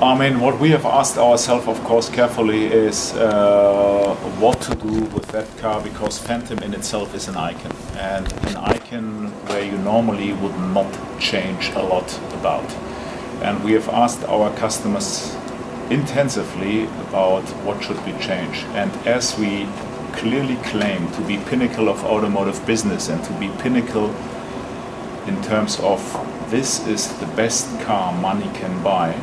I mean, what we have asked ourselves, of course, carefully is what to do with that car, because Phantom in itself is an icon, and an icon where you normally would not change a lot about. And we have asked our customers intensively about what should be changed. And as we clearly claim to be pinnacle of automotive business and to be pinnacle in terms of this is the best car money can buy,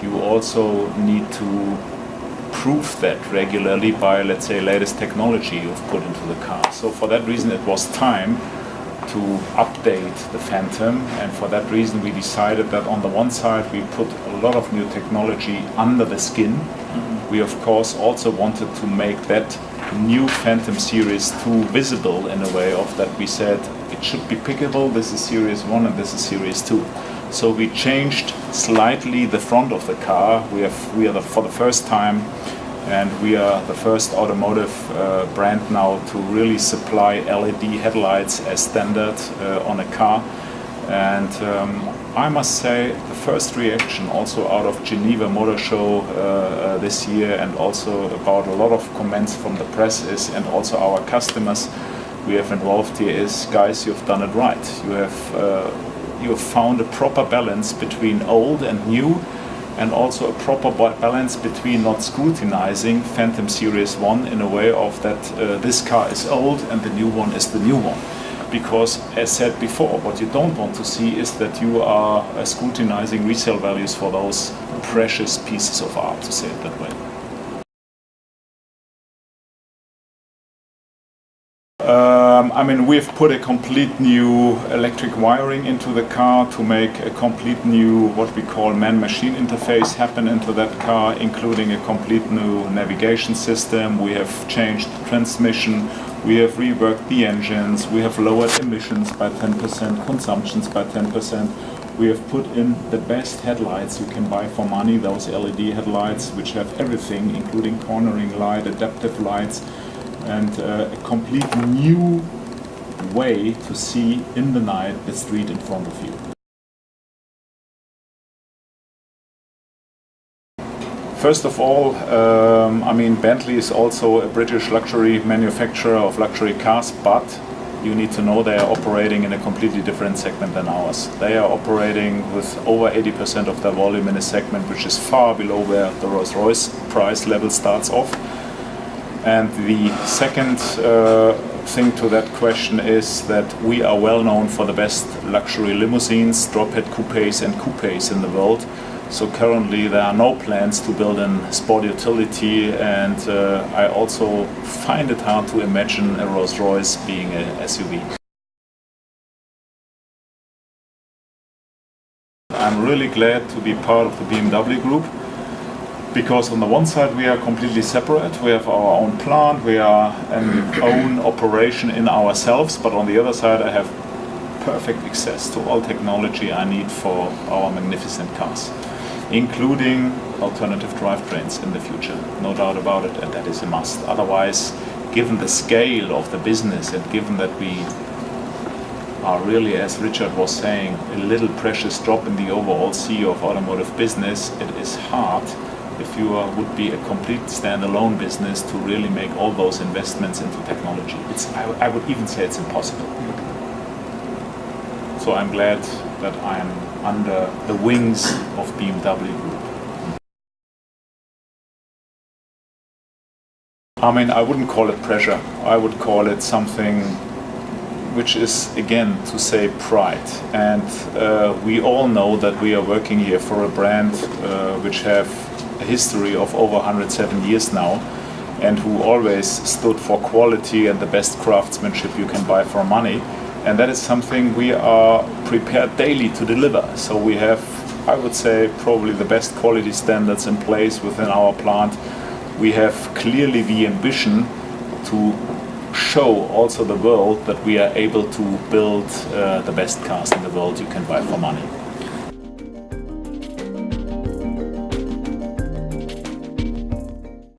you also need to prove that regularly by, let's say, latest technology you've put into the car. So for that reason it was time to update the Phantom, and for that reason we decided that on the one side we put a lot of new technology under the skin. We of course also wanted to make that new Phantom Series II visible in a way of that we said it should be pickable, this is Series 1 and this is Series 2. So we changed slightly the front of the car. We are for the first time, and we are the first automotive brand now to really supply LED headlights as standard on a car. And I must say the first reaction also out of Geneva Motor Show this year, and also about a lot of comments from the press is, and also our customers we have involved here is, guys, you've done it right. You have found a proper balance between old and new, and also a proper balance between not scrutinizing Phantom Series 1 in a way of that this car is old and the new one is the new one. Because as said before, what you don't want to see is that you are scrutinizing resale values for those precious pieces of art, to say it that way. I mean, we've put a complete new electric wiring into the car to make a complete new, what we call man-machine interface happen into that car, including a complete new navigation system. We have changed the transmission, we have reworked the engines, we have lowered emissions by 10%, consumptions by 10%. We have put in the best headlights you can buy for money, those LED headlights, which have everything, including cornering light, adaptive lights, and a complete new way to see in the night the street in front of you. First of all, I mean, Bentley is also a British luxury manufacturer of luxury cars, but you need to know they are operating in a completely different segment than ours. They are operating with over 80% of their volume in a segment which is far below where the Rolls-Royce price level starts off. And the second thing to that question is that we are well known for the best luxury limousines, drop-head coupes and coupes in the world. So currently there are no plans to build a sport utility, and I also find it hard to imagine a Rolls-Royce being an SUV. I'm really glad to be part of the BMW Group, because on the one side we are completely separate, we have our own plant, we are an own operation in ourselves, but on the other side I have perfect access to all technology I need for our magnificent cars, including alternative drivetrains in the future, no doubt about it, and that is a must. Otherwise, given the scale of the business and given that we are really, as Richard was saying, a little precious drop in the overall sea of automotive business, it is hard if you would be a complete standalone business to really make all those investments into technology. I would even say it's impossible. So I'm glad that I'm under the wings of BMW Group. I mean, I wouldn't call it pressure. I would call it something which is, again, to say pride. And we all know that we are working here for a brand which have a history of over 107 years now, and who always stood for quality and the best craftsmanship you can buy for money. And that is something we are prepared daily to deliver. So we have, I would say, probably the best quality standards in place within our plant. We have clearly the ambition to show also the world that we are able to build the best cars in the world you can buy for money.